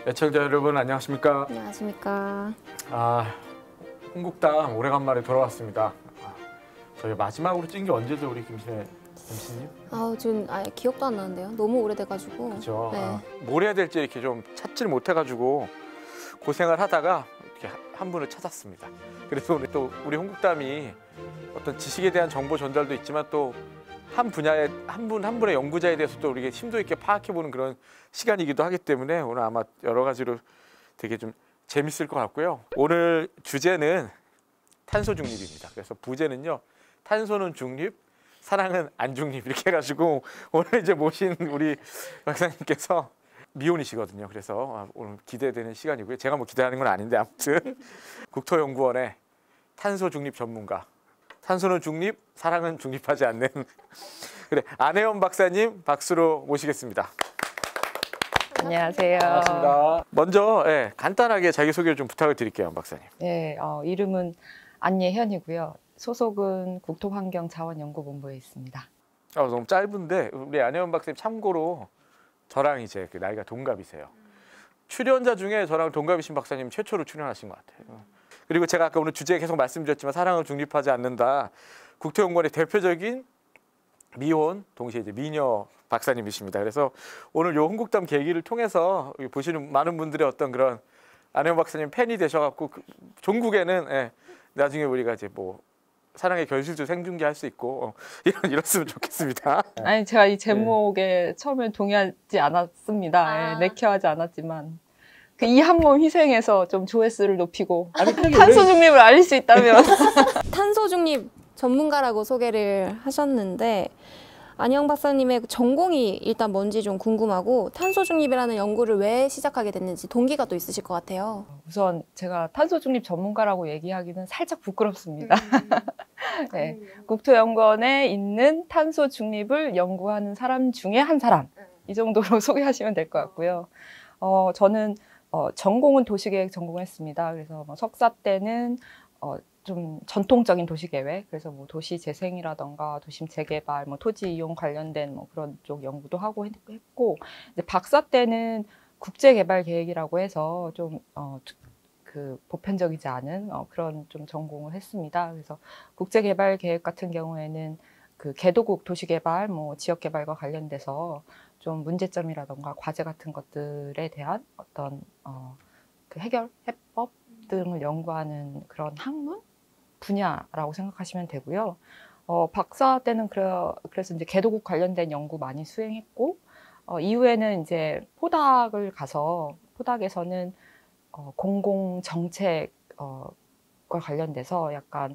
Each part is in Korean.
애청자 여러분 안녕하십니까? 안녕하십니까. 홍국당 오래간만에 돌아왔습니다. 저희 마지막으로 찐 게 언제죠, 우리 김신혜 MC님? 지금 아예 기억도 안 나는데요. 너무 오래돼가지고. 그렇죠. 네. 뭘 해야 될지 이렇게 좀 찾지를 못해가지고 고생을 하다가 이렇게 한 분을 찾았습니다. 그래서 오늘 또 우리 홍국담이 어떤 지식에 대한 정보 전달도 있지만 또 한 분야의 한 분의 연구자에 대해서 또 우리가 심도 있게 파악해보는 그런 시간이기도 하기 때문에 오늘 아마 여러 가지로 되게 좀 재밌을 것 같고요. 오늘 주제는 탄소 중립입니다. 그래서 부제는요, 탄소는 중립, 사랑은 안 중립 이렇게 해가지고 오늘 이제 모신 우리 박사님께서 미혼이시거든요. 그래서 오늘 기대되는 시간이고요. 제가 뭐 기대하는 건 아닌데 아무튼 국토연구원의 탄소 중립 전문가. 탄소는 중립, 사랑은 중립하지 않는 그래 안혜원 박사님 박수로 모시겠습니다. 안녕하세요. 반갑습니다. 먼저 간단하게 자기소개를 좀 부탁을 드릴게요, 박사님. 네, 이름은 안예현이고요. 소속은 국토환경자원연구본부에 있습니다. 너무 짧은데 우리 안혜원 박사님 참고로 저랑 이제 그 나이가 동갑이세요. 출연자 중에 저랑 동갑이신 박사님 최초로 출연하신 것 같아요. 그리고 제가 아까 오늘 주제에 계속 말씀드렸지만 사랑은 중립하지 않는다. 국토연구원의 대표적인 미혼 동시에 이제 미녀 박사님이십니다. 그래서 오늘 요 홍국담 계기를 통해서 보시는 많은 분들의 어떤 그런 안혜원 박사님 팬이 되셔갖고 종국에는 나중에 우리가 이제 뭐 사랑의 결실도 생중계할 수 있고 이랬으면 좋겠습니다. 아니 제가 이 제목에 처음에 동의하지 않았습니다. 내키하지 않았지만 그 이 한 몸 희생해서 좀 조회수를 높이고 탄소 중립을 알릴 수 있다면 탄소 중립 전문가라고 소개를 하셨는데 안혜영 박사님의 전공이 일단 뭔지 좀 궁금하고 탄소 중립이라는 연구를 왜 시작하게 됐는지 동기가 또 있으실 것 같아요. 우선 제가 탄소 중립 전문가라고 얘기하기는 살짝 부끄럽습니다. 네, 국토연구원에 있는 탄소 중립을 연구하는 사람 중에 한 사람 이 정도로 소개하시면 될 것 같고요. 저는 전공은 도시계획 전공했습니다. 그래서 뭐 석사 때는 좀 전통적인 도시계획, 그래서 뭐 도시 재생이라던가 도심 재개발, 뭐 토지 이용 관련된 뭐 그런 쪽 연구도 하고 했고, 이제 박사 때는 국제개발 계획이라고 해서 좀 그 보편적이지 않은 그런 좀 전공을 했습니다. 그래서 국제개발 계획 같은 경우에는 그 개도국 도시개발, 뭐 지역개발과 관련돼서 좀 문제점이라던가 과제 같은 것들에 대한 어떤 그 해결 해법 등을 연구하는 그런 학문 분야라고 생각하시면 되고요. 박사 때는 그래서 이제 개도국 관련된 연구 많이 수행했고, 이후에는 이제 포닥을 가서 포닥에서는 공공정책과 관련돼서 약간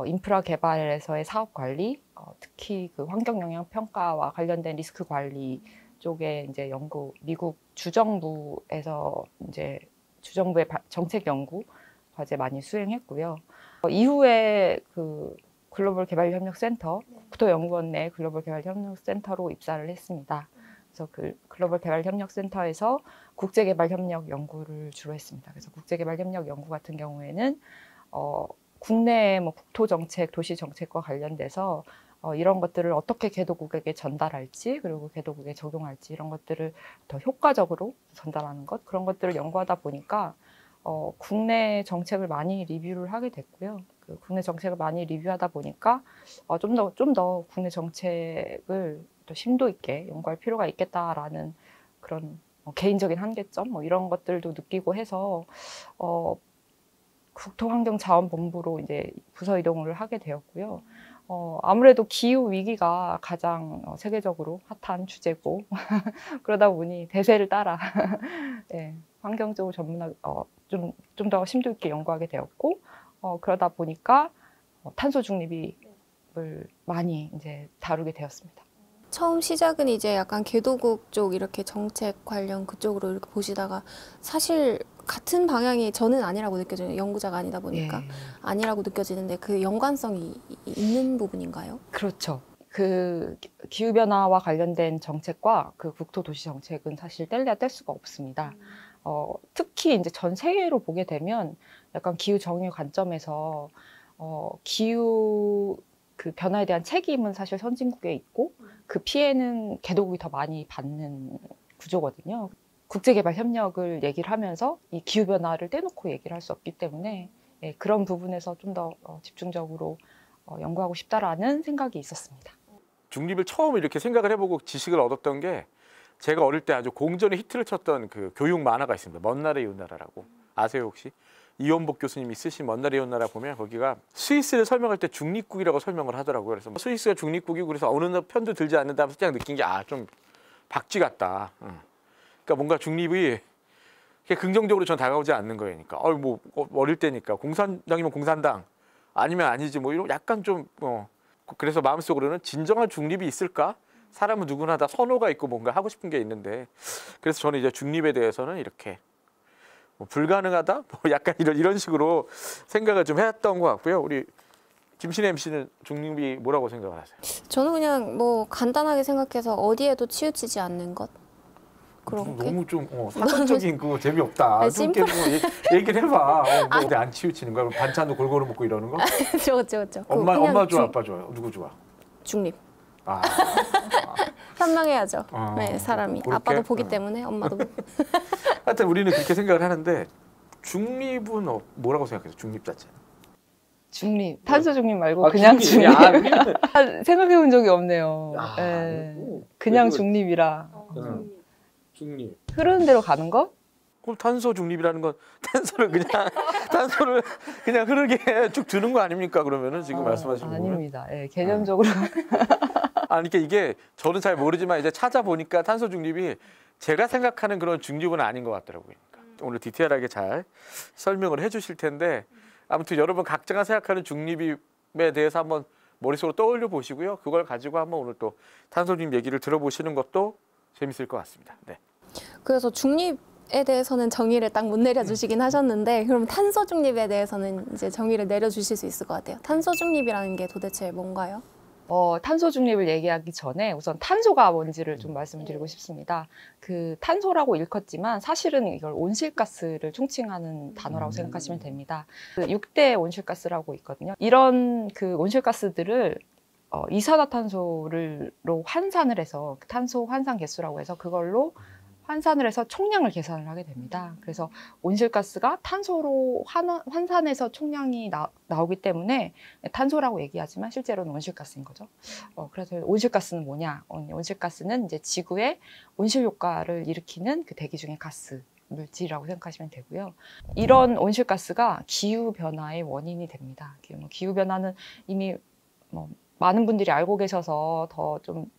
인프라 개발에서의 사업 관리, 특히 그 환경 영향 평가와 관련된 리스크 관리 쪽에 이제 연구, 미국 주정부에서 이제 주정부의 정책 연구 과제 많이 수행했고요. 이후에 그 글로벌 개발협력센터, 국토연구원 내 글로벌 개발협력센터로 입사를 했습니다. 그래서 그 글로벌 개발협력센터에서 국제개발협력 연구를 주로 했습니다. 그래서 국제개발협력 연구 같은 경우에는 국내의 뭐 국토정책, 도시정책과 관련돼서 이런 것들을 어떻게 개도국에게 전달할지, 그리고 개도국에 적용할지 이런 것들을 더 효과적으로 전달하는 것, 그런 것들을 연구하다 보니까 국내 정책을 많이 리뷰를 하게 됐고요. 그 국내 정책을 많이 리뷰하다 보니까 좀 더 국내 정책을 더 심도 있게 연구할 필요가 있겠다라는 그런 개인적인 한계점 뭐 이런 것들도 느끼고 해서 국토환경자원본부로 이제 부서 이동을 하게 되었고요. 아무래도 기후 위기가 가장 세계적으로 핫한 주제고 그러다 보니 대세를 따라 네, 환경 쪽 전문화 좀 더 심도 있게 연구하게 되었고, 그러다 보니까 탄소 중립을 많이 이제 다루게 되었습니다. 처음 시작은 이제 약간 개도국 쪽 이렇게 정책 관련 그쪽으로 이렇게 보시다가 사실 같은 방향이 저는 아니라고 느껴져요. 연구자가 아니다 보니까 아니라고 느껴지는데 그 연관성이 있는 부분인가요? 그렇죠. 그 기후변화와 관련된 정책과 그 국토도시 정책은 사실 뗄래야 뗄 수가 없습니다. 특히 이제 전 세계로 보게 되면 약간 기후 정의 관점에서 기후 그 변화에 대한 책임은 사실 선진국에 있고 그 피해는 개도국이 더 많이 받는 구조거든요. 국제개발 협력을 얘기를 하면서 이 기후변화를 떼놓고 얘기를 할 수 없기 때문에 예, 그런 부분에서 좀 더 집중적으로 연구하고 싶다라는 생각이 있었습니다. 중립을 처음 이렇게 생각을 해보고 지식을 얻었던 게 제가 어릴 때 아주 공전의 히트를 쳤던 그 교육 만화가 있습니다. 먼 나라의 이웃나라라고 아세요 혹시? 이원복 교수님이 쓰신 먼 나라의 이웃나라 보면 거기가 스위스를 설명할 때 중립국이라고 설명을 하더라고요. 그래서 스위스가 중립국이고 그래서 어느 편도 들지 않는다 하면서 그냥 느낀 게 좀 박쥐 같다. 그러니까 뭔가 중립이 긍정적으로 전 다가오지 않는 거예요. 그러니까 뭐 어릴 때니까 공산당이면 공산당 아니면 아니지 뭐 이런 약간 좀 그래서 마음속으로는 진정한 중립이 있을까? 사람은 누구나 다 선호가 있고 뭔가 하고 싶은 게 있는데 그래서 저는 이제 중립에 대해서는 이렇게 뭐 불가능하다? 뭐 약간 이런 식으로 생각을 좀 해왔던 것 같고요. 우리 김신혜 MC는 중립이 뭐라고 생각을 하세요? 저는 그냥 뭐 간단하게 생각해서 어디에도 치우치지 않는 것. 그렇게. 너무 좀 사전적인 거 재미없다. 아니, 좀 얘기를 해봐. 뭐 어디 안 치우치는 거야? 반찬도 골고루 먹고 이러는 거? 그렇죠. 엄마 좋아, 아빠 좋아요? 누구 좋아? 중립. 아. 현명해야죠. 네, 사람이. 그렇게? 아빠도 보기 때문에 엄마도 보고. 하여튼 우리는 그렇게 생각을 하는데 중립은 뭐라고 생각해요? 중립 자체는? 중립, 탄소 중립 말고 그냥 중립. 생각해 본 적이 없네요. 네. 그냥 중립이라. 중립. 흐르는 대로 가는 거? 그럼 탄소 중립이라는 건 탄소를 그냥 흐르게 쭉 두는 거 아닙니까? 그러면은 지금 말씀하시는 거는? 아닙니다. 예, 개념적으로. 그러니까 이게 저는 잘 모르지만 이제 찾아보니까 탄소 중립이 제가 생각하는 그런 중립은 아닌 것 같더라고요. 그러니까 오늘 디테일하게 잘 설명을 해주실 텐데 아무튼 여러분 각자가 생각하는 중립에 대해서 한번 머릿속으로 떠올려 보시고요. 그걸 가지고 한번 오늘 또 탄소 중립 얘기를 들어보시는 것도 재밌을 것 같습니다. 네. 그래서 중립에 대해서는 정의를 딱 못 내려주시긴 하셨는데 그럼 탄소 중립에 대해서는 이제 정의를 내려주실 수 있을 것 같아요. 탄소 중립이라는 게 도대체 뭔가요? 탄소 중립을 얘기하기 전에 우선 탄소가 뭔지를 좀 말씀드리고 싶습니다. 그 탄소라고 일컫지만 사실은 이걸 온실가스를 총칭하는 단어라고 생각하시면 됩니다. 그 6대 온실가스라고 있거든요. 이런 그 온실가스들을 이산화탄소로 환산을 해서 탄소 환산 개수라고 해서 그걸로 환산을 해서 총량을 계산을 하게 됩니다. 그래서 온실가스가 탄소로 환산해서 총량이 나오기 때문에 탄소라고 얘기하지만 실제로는 온실가스인 거죠. 그래서 온실가스는 뭐냐? 온실가스는 이제 지구의 온실 효과를 일으키는 그 대기 중의 가스 물질이라고 생각하시면 되고요. 이런 온실가스가 기후 변화의 원인이 됩니다. 기후 변화는 이미 많은 분들이 알고 계셔서 더 좀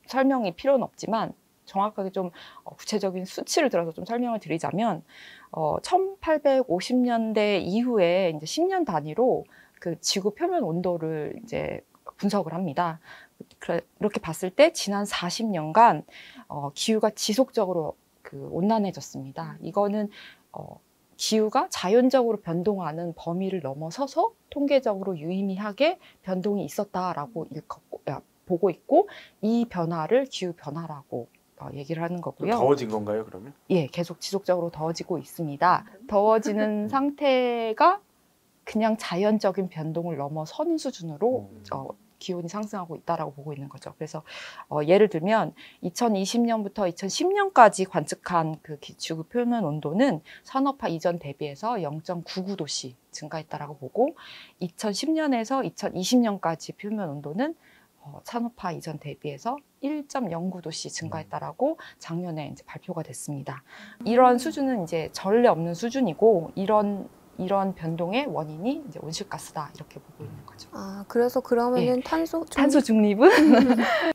설명이 필요는 없지만 정확하게 좀 구체적인 수치를 들어서 좀 설명을 드리자면 1850년대 이후에 이제 10년 단위로 그 지구 표면 온도를 이제 분석을 합니다. 그렇게 봤을 때 지난 40년간 기후가 지속적으로 그 온난해졌습니다. 이거는 기후가 자연적으로 변동하는 범위를 넘어서서 통계적으로 유의미하게 변동이 있었다라고 보고 있고 이 변화를 기후 변화라고 얘기를 하는 거고요. 더워진 건가요, 그러면? 예, 계속 지속적으로 더워지고 있습니다. 더워지는 상태가 그냥 자연적인 변동을 넘어선 수준으로 기온이 상승하고 있다라고 보고 있는 거죠. 그래서 예를 들면 2020년부터 2010년까지 관측한 그 지구 표면 온도는 산업화 이전 대비해서 0.99도씨 증가했다라고 보고 2010년에서 2020년까지 표면 온도는 산업화 이전 대비해서 1.09도씨 증가했다라고 작년에 이제 발표가 됐습니다. 이런 수준은 이제 전례 없는 수준이고 이런 변동의 원인이 이제 온실가스다 이렇게 보고 있는 거죠. 아, 그래서 그러면은 탄소 중립은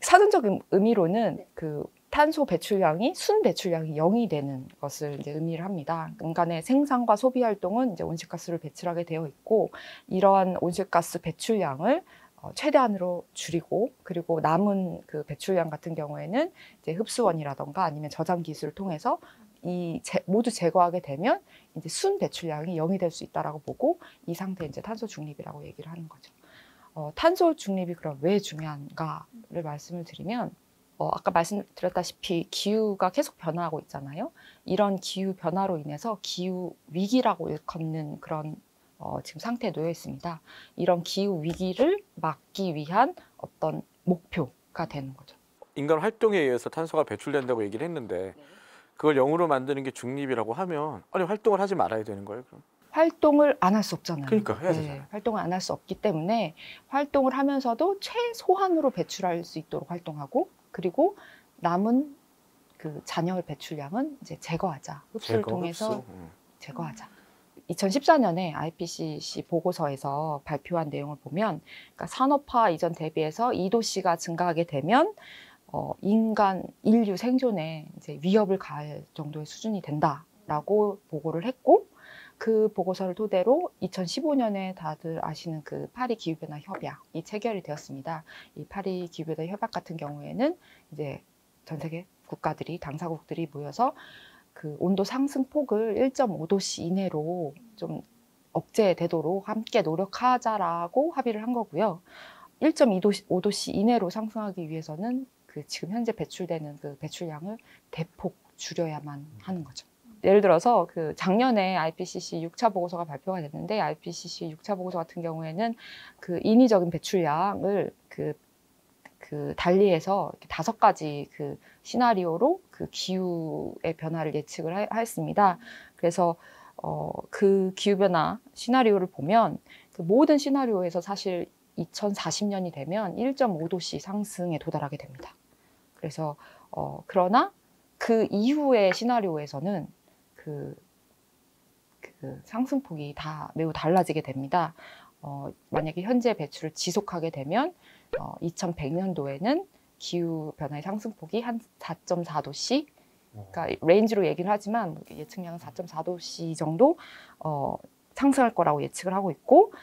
사전적 의미로는 그 탄소 배출량이 순 배출량이 0이 되는 것을 이제 의미를 합니다. 인간의 생산과 소비 활동은 이제 온실가스를 배출하게 되어 있고 이러한 온실가스 배출량을 최대한으로 줄이고 그리고 남은 그 배출량 같은 경우에는 이제 흡수원이라던가 아니면 저장 기술을 통해서 모두 제거하게 되면 이제 순 배출량이 0이 될 수 있다라고 보고 이 상태 이제 탄소 중립이라고 얘기를 하는 거죠. 탄소 중립이 그럼 왜 중요한가를 말씀을 드리면 아까 말씀드렸다시피 기후가 계속 변화하고 있잖아요. 이런 기후 변화로 인해서 기후 위기라고 일컫는 그런 지금 상태에 놓여 있습니다. 이런 기후 위기를 막기 위한 어떤 목표가 되는 거죠. 인간 활동에 의해서 탄소가 배출된다고 얘기를 했는데 그걸 0으로 만드는 게 중립이라고 하면 아니 활동을 하지 말아야 되는 거예요? 그럼? 활동을 안 할 수 없잖아요. 그러니까 해야 네, 되잖아요. 활동을 안 할 수 없기 때문에 활동을 하면서도 최소한으로 배출할 수 있도록 활동하고 그리고 남은 그 잔여 배출량은 이제 제거하자. 흡수를 통해서 제거하자. 2014년에 IPCC 보고서에서 발표한 내용을 보면 그러니까 산업화 이전 대비해서 2도씨가 증가하게 되면 인류 생존에 이제 위협을 가할 정도의 수준이 된다라고 보고를 했고 그 보고서를 토대로 2015년에 다들 아시는 그 파리 기후변화 협약이 체결이 되었습니다. 이 파리 기후변화 협약 같은 경우에는 이제 전 세계 국가들이 당사국들이 모여서 그 온도 상승 폭을 1.5도씨 이내로 좀 억제되도록 함께 노력하자라고 합의를 한 거고요. 1.5도씨 이내로 상승하기 위해서는 그 지금 현재 배출되는 그 배출량을 대폭 줄여야만 하는 거죠. 예를 들어서 그 작년에 IPCC 6차 보고서가 발표가 됐는데 IPCC 6차 보고서 같은 경우에는 그 인위적인 배출량을 그 달리해서 5가지 그 시나리오로 그 기후의 변화를 예측을 했습니다. 그래서 그 기후변화 시나리오를 보면 그 모든 시나리오에서 사실 2040년이 되면 1.5도씨 상승에 도달하게 됩니다. 그래서 그러나 그 이후의 시나리오에서는 그 상승폭이 다 매우 달라지게 됩니다. 만약에 현재 배출을 지속하게 되면 2100년도에는 기후변화의 상승폭이 한 4.4도씨, 그러니까 레인지로 얘기를 하지만 예측량은 4.4도씨 정도 상승할 거라고 예측을 하고 있고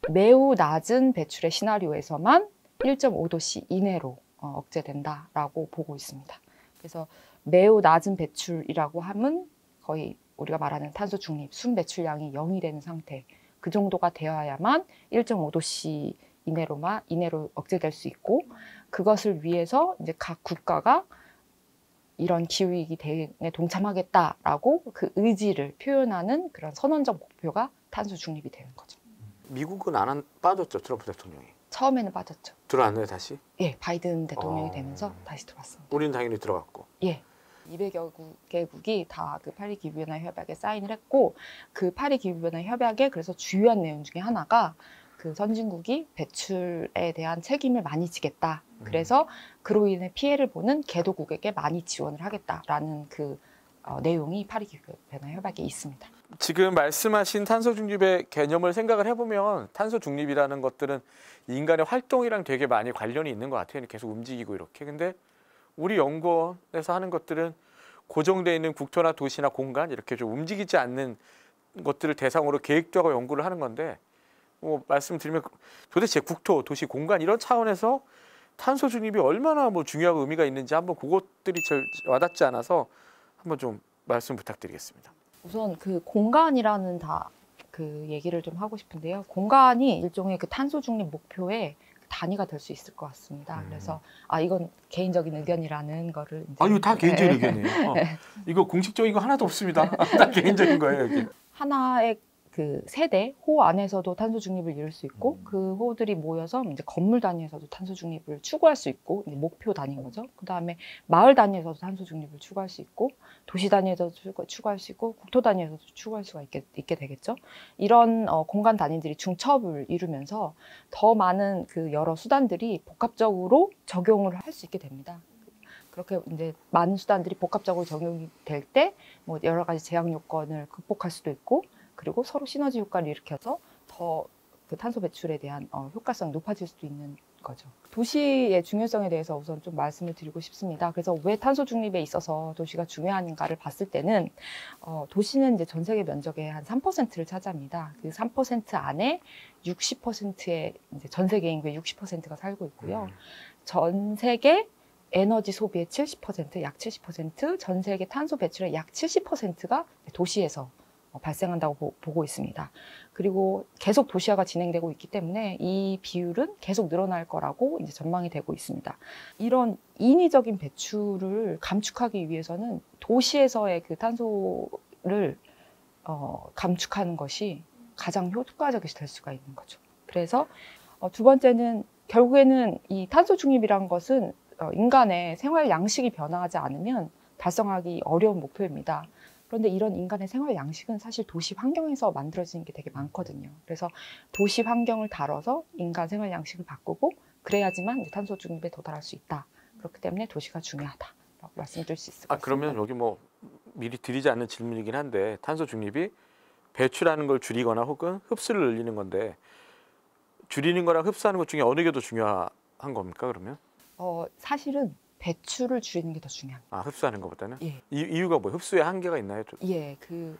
매우 낮은 배출의 시나리오에서만 1.5도씨 이내로 억제된다라고 보고 있습니다. 그래서 매우 낮은 배출이라고 하면 거의 우리가 말하는 탄소 중립, 순 배출량이 0이 되는 상태, 그 정도가 되어야만 1.5도씨 이내로 억제될 수 있고 그것을 위해서 이제 각 국가가 이런 기후위기 대응에 동참하겠다라고 그 의지를 표현하는 그런 선언적 목표가 탄소 중립이 되는 거죠. 미국은 빠졌죠, 트럼프 대통령이. 처음에는 빠졌죠. 들어왔나요, 다시? 예, 바이든 대통령이 되면서 다시 들어왔습니다. 우리는 당연히 들어갔고. 예. 200여 개국이 다 그 파리 기후변화 협약에 사인을 했고 그 파리 기후변화 협약에 그래서 주요한 내용 중에 하나가 그 선진국이 배출에 대한 책임을 많이 지겠다. 그래서 그로 인해 피해를 보는 개도국에게 많이 지원을 하겠다라는 그 내용이 파리 기후변화 협약에 있습니다. 지금 말씀하신 탄소 중립의 개념을 생각을 해보면 탄소 중립이라는 것들은 인간의 활동이랑 되게 많이 관련이 있는 것 같아요. 계속 움직이고 이렇게. 근데 우리 연구원에서 하는 것들은 고정되어 있는 국토나 도시나 공간 이렇게 좀 움직이지 않는 것들을 대상으로 계획도 하고 연구를 하는 건데 말씀드리면 도대체 국토, 도시, 공간 이런 차원에서 탄소 중립이 얼마나 중요하고 의미가 있는지 한번 그것들이 제일 와닿지 않아서 한번 좀 말씀 부탁드리겠습니다. 우선 그 공간이라는 그 얘기를 좀 하고 싶은데요. 공간이 일종의 그 탄소 중립 목표의 단위가 될 수 있을 것 같습니다. 그래서 이건 개인적인 의견이라는 거를 이제 이거 다 개인적인 의견이에요. 이거 공식적인 거 하나도 없습니다. 다 개인적인 거예요. 여기. 하나의 그 세대 호 안에서도 탄소 중립을 이룰 수 있고 그 호들이 모여서 이제 건물 단위에서도 탄소 중립을 추구할 수 있고 이제 목표 단위인 거죠. 그 다음에 마을 단위에서도 탄소 중립을 추구할 수 있고 도시 단위에서도 추구할 수 있고 국토 단위에서도 추구할 수가 있게 되겠죠. 이런 공간 단위들이 중첩을 이루면서 더 많은 그 여러 수단들이 복합적으로 적용을 할 수 있게 됩니다. 그렇게 이제 많은 수단들이 복합적으로 적용이 될 때 뭐 여러 가지 제약 요건을 극복할 수도 있고 그리고 서로 시너지 효과를 일으켜서 더 그 탄소 배출에 대한 효과성이 높아질 수도 있는 거죠. 도시의 중요성에 대해서 우선 좀 말씀을 드리고 싶습니다. 그래서 왜 탄소 중립에 있어서 도시가 중요한가를 봤을 때는 도시는 이제 전 세계 면적의 한 3%를 차지합니다. 그 3% 안에 60%의 이제 전 세계 인구의 60%가 살고 있고요. 전 세계 에너지 소비의 70%, 약 70%, 전 세계 탄소 배출의 약 70%가 도시에서 발생한다고 보고 있습니다. 그리고 계속 도시화가 진행되고 있기 때문에 이 비율은 계속 늘어날 거라고 이제 전망이 되고 있습니다. 이런 인위적인 배출을 감축하기 위해서는 도시에서의 그 탄소를 감축하는 것이 가장 효과적이 될 수가 있는 거죠. 그래서 두 번째는 결국에는 이 탄소 중립이란 것은 인간의 생활 양식이 변화하지 않으면 달성하기 어려운 목표입니다. 그런데 이런 인간의 생활 양식은 사실 도시 환경에서 만들어지는 게 되게 많거든요. 그래서 도시 환경을 다뤄서 인간 생활 양식을 바꾸고 그래야지만 이제 탄소 중립에 도달할 수 있다. 그렇기 때문에 도시가 중요하다라고 말씀드릴 수 있을 것 같습니다. 그러면 여기 뭐 미리 드리지 않는 질문이긴 한데 탄소 중립이 배출하는 걸 줄이거나 혹은 흡수를 늘리는 건데 줄이는 거랑 흡수하는 것 중에 어느 게 더 중요한 겁니까 그러면? 사실은 배출을 줄이는 게 더 중요합니다. 흡수하는 것보다는? 예. 이유가 뭐 흡수에 한계가 있나요? 예, 그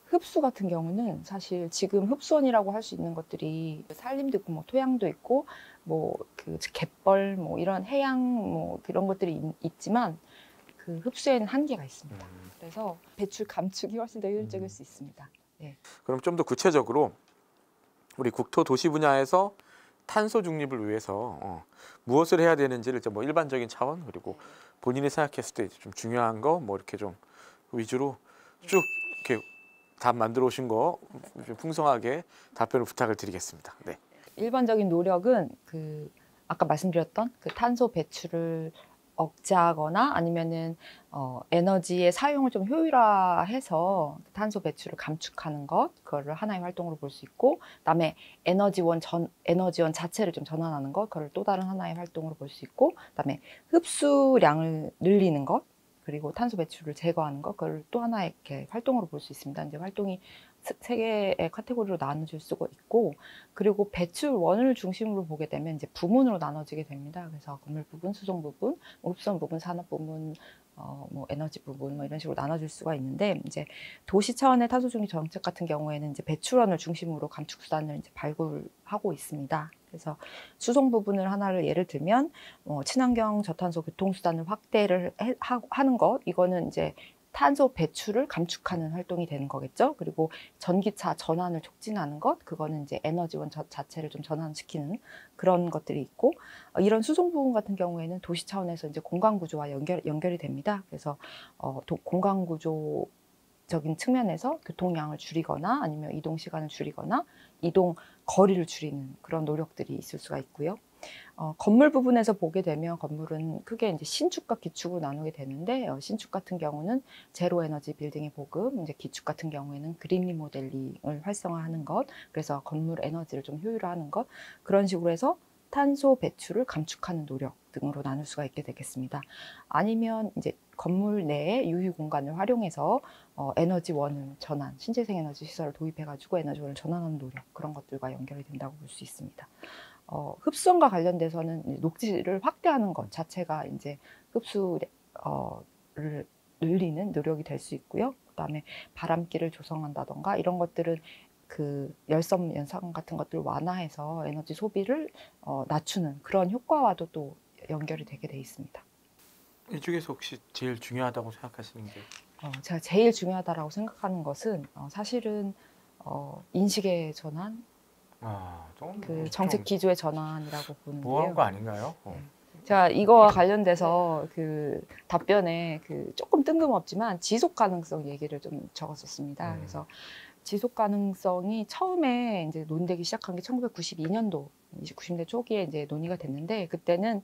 흡수 같은 경우는 사실 지금 흡수원이라고 할 수 있는 것들이 산림도 있고 뭐 토양도 있고 뭐 그 갯벌 뭐 이런 해양 뭐 그런 것들이 있지만 그 흡수에는 한계가 있습니다. 그래서 배출 감축이 훨씬 더 효율적일 수 있습니다. 예. 그럼 좀 더 구체적으로 우리 국토 도시 분야에서 탄소 중립을 위해서 무엇을 해야 되는지를 뭐 일반적인 차원 그리고 본인이 생각했을 때 좀 중요한 거 뭐 이렇게 좀 위주로 쭉 이렇게 답 만들어 오신 거 좀 풍성하게 답변을 부탁을 드리겠습니다. 네. 일반적인 노력은 그 아까 말씀드렸던 그 탄소 배출을 억제하거나 아니면은 에너지의 사용을 좀 효율화해서 탄소 배출을 감축하는 것, 그거를 하나의 활동으로 볼 수 있고, 그다음에 에너지원 자체를 좀 전환하는 것, 그걸 또 다른 하나의 활동으로 볼 수 있고, 그다음에 흡수량을 늘리는 것, 그리고 탄소 배출을 제거하는 것, 그걸 또 하나의 이렇게 활동으로 볼 수 있습니다. 이제 활동이 세 개의 카테고리로 나눠질 수가 있고, 그리고 배출원을 중심으로 보게 되면 이제 부문으로 나눠지게 됩니다. 그래서 건물 부분, 수송 부분, 흡수원 부분, 산업 부분, 뭐 에너지 부분 뭐 이런 식으로 나눠질 수가 있는데, 이제 도시 차원의 탄소 중립 정책 같은 경우에는 이제 배출원을 중심으로 감축 수단을 이제 발굴하고 있습니다. 그래서 수송 부분을 하나를 예를 들면 친환경 저탄소 교통수단을 확대를 하는 것, 이거는 이제 탄소 배출을 감축하는 활동이 되는 거겠죠. 그리고 전기차 전환을 촉진하는 것, 그거는 이제 에너지원 자체를 좀 전환시키는 그런 것들이 있고, 이런 수송 부분 같은 경우에는 도시 차원에서 이제 공간 구조와 연결이 됩니다. 그래서 공간 구조적인 측면에서 교통량을 줄이거나 아니면 이동 시간을 줄이거나 이동 거리를 줄이는 그런 노력들이 있을 수가 있고요. 건물 부분에서 보게 되면 건물은 크게 이제 신축과 기축으로 나누게 되는데, 신축 같은 경우는 제로 에너지 빌딩의 보급, 이제 기축 같은 경우에는 그린 리모델링을 활성화하는 것, 그래서 건물 에너지를 좀 효율화하는 것, 그런 식으로 해서 탄소 배출을 감축하는 노력 등으로 나눌 수가 있게 되겠습니다. 아니면 이제 건물 내에 유휴 공간을 활용해서 에너지원을 전환, 신재생 에너지 시설을 도입해가지고 에너지원을 전환하는 노력, 그런 것들과 연결이 된다고 볼 수 있습니다. 흡수원과 관련돼서는 녹지를 확대하는 것 자체가 이제 흡수를 늘리는 노력이 될 수 있고요. 그다음에 바람길을 조성한다던가 이런 것들은 그 열섬 현상 같은 것들을 완화해서 에너지 소비를 낮추는 그런 효과와도 또 연결이 되게 돼 있습니다. 이 중에서 혹시 제일 중요하다고 생각하시는 게? 제가 제일 중요하다라고 생각하는 것은 사실은 인식의 전환, 그 정책 기조의 전환이라고 보는데요. 뭐한 거 아닌가요? 제가 이거와 관련돼서 그 답변에 그 조금 뜬금없지만 지속 가능성 얘기를 좀 적었었습니다. 그래서 지속 가능성이 처음에 이제 논되기 시작한 게 1992년도, 90년대 초기에 이제 논의가 됐는데, 그때는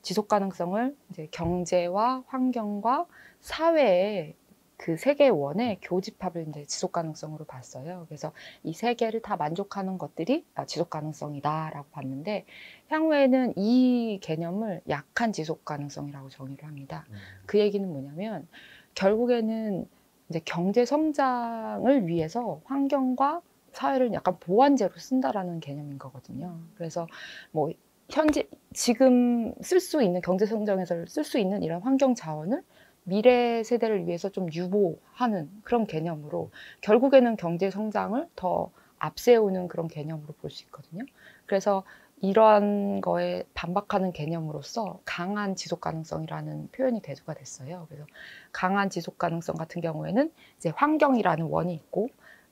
지속 가능성을 이제 경제와 환경과 사회의 그 세 개의 원의 교집합을 이제 지속 가능성으로 봤어요. 그래서 이 세 개를 다 만족하는 것들이 지속 가능성이다라고 봤는데, 향후에는 이 개념을 약한 지속 가능성이라고 정의를 합니다. 그 얘기는 뭐냐면 결국에는 이제 경제 성장을 위해서 환경과 사회를 약간 보완제로 쓴다라는 개념인 거거든요. 그래서 뭐 현재 지금 쓸 수 있는 경제 성장에서 쓸 수 있는 이런 환경 자원을 미래 세대를 위해서 좀 유보하는 그런 개념으로 결국에는 경제 성장을 더 앞세우는 그런 개념으로 볼 수 있거든요. 그래서 이러한 거에 반박하는 개념으로서 강한 지속 가능성이라는 표현이 대두가 됐어요. 그래서 강한 지속 가능성 같은 경우에는 이제 환경이라는 원이 있고,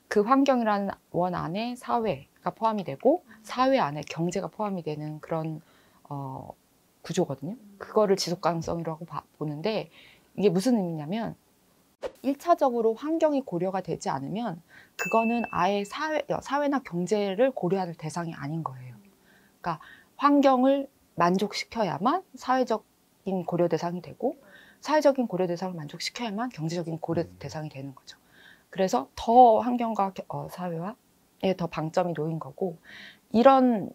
그 환경이라는 원 안에 사회가 포함이 되고 사회 안에 경제가 포함이 되는 그런 구조거든요. 그거를 지속 가능성이라고 보는데, 이게 무슨 의미냐면 1차적으로 환경이 고려가 되지 않으면 그거는 아예 사회나 경제를 고려할 대상이 아닌 거예요. 그러니까 환경을 만족시켜야만 사회적인 고려 대상이 되고, 사회적인 고려 대상을 만족시켜야만 경제적인 고려 대상이 되는 거죠. 그래서 더 환경과 사회화에 더 방점이 놓인 거고, 이런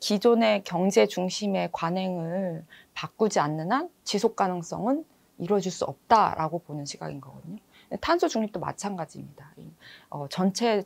기존의 경제 중심의 관행을 바꾸지 않는 한 지속 가능성은 이루어질 수 없다라고 보는 시각인 거거든요. 탄소 중립도 마찬가지입니다. 전체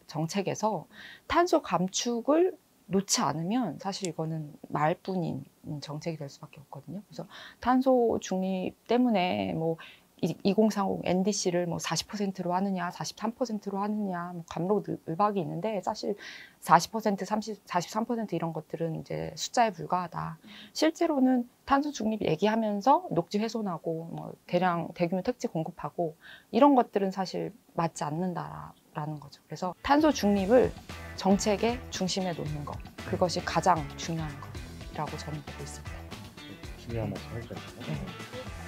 정책에서 탄소 감축을 놓지 않으면 사실 이거는 말뿐인 정책이 될 수밖에 없거든요. 그래서 탄소 중립 때문에 뭐 2030 NDC를 뭐 40%로 하느냐, 43%로 하느냐, 뭐 감론을박이 있는데, 사실 40%, 43% 이런 것들은 이제 숫자에 불과하다. 실제로는 탄소 중립 얘기하면서 녹지 훼손하고 뭐 대규모 택지 공급하고 이런 것들은 사실 맞지 않는다라는 거죠. 그래서 탄소 중립을 정책의 중심에 놓는 것, 그것이 가장 중요한 것이라고 저는 보고 있습니다. 중요한 말씀 해주셨어요. 네.